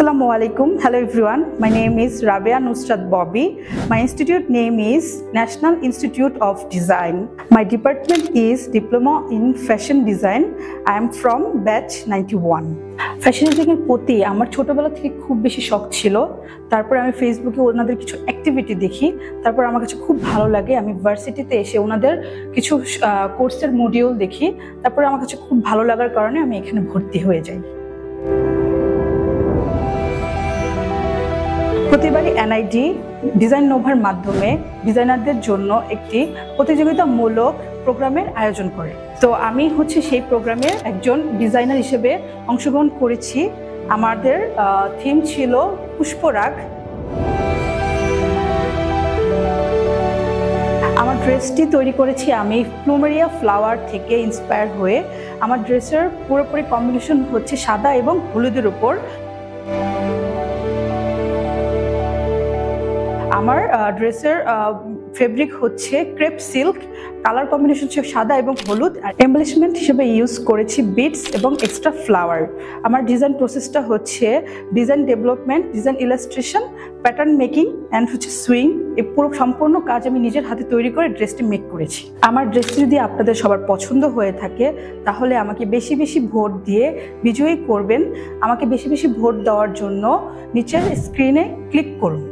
Assalamu alaikum. Hello everyone. My name is Rabia Nusrat Bobby. My institute name is National Institute of Design. My department is Diploma in Fashion Design. I am from batch 91. Fashion ডিজাইনের প্রতি আমার ছোটবেলা থেকে খুব বেশি শখ ছিল। তারপর আমি ফেসবুকে ওনাদের কিছু অ্যাক্টিভিটি দেখি, তারপর আমার কাছে খুব ভালো লাগে। আমি ভার্সিটিতে এসে ওনাদের কিছু কোর্সের মডিউল দেখি, তারপর আমার কাছে খুব ভালো লাগার কারণে আমি এখানে ভর্তি হয়ে যাই। প্রতিবারই এনআইডি ডিজাইন নোভার মাধ্যমে ডিজাইনারদের জন্য একটি প্রতিযোগিতামূলক প্রোগ্রামের আয়োজন করে। তো আমি সেই প্রোগ্রামের একজন ডিজাইনার হিসেবে অংশগ্রহণ করেছি। আমাদের থিম ছিল পুষ্পরাগ। আমার ড্রেসটি তৈরি করেছি আমি প্লুমেরিয়া ফ্লাওয়ার থেকে ইন্সপায়ার হয়ে। আমার ড্রেসের পুরোপুরি কম্বিনেশন হচ্ছে সাদা এবং হলুদের উপর। আমার ড্রেসের ফেব্রিক হচ্ছে ক্রেপ সিল্ক, কালার কম্বিনেশন হচ্ছে সাদা এবং হলুদ। আর এমব্লিশমেন্ট হিসেবে ইউজ করেছি বিটস এবং এক্সট্রা ফ্লাওয়ার। আমার ডিজাইন প্রসেসটা হচ্ছে design development, design illustration, pattern making and swing. এই পুরো সম্পূর্ণ কাজ আমি নিজের হাতে তৈরি করে ড্রেসটি মেক করেছি। আমার ড্রেসটি যদি আপনাদের সবার পছন্দ হয়ে থাকে তাহলে আমাকে বেশি বেশি ভোট দিয়ে বিজয়ী করবেন। আমাকে বেশি বেশি ভোট দেওয়ার জন্য নিচের স্ক্রিনে ক্লিক করুন।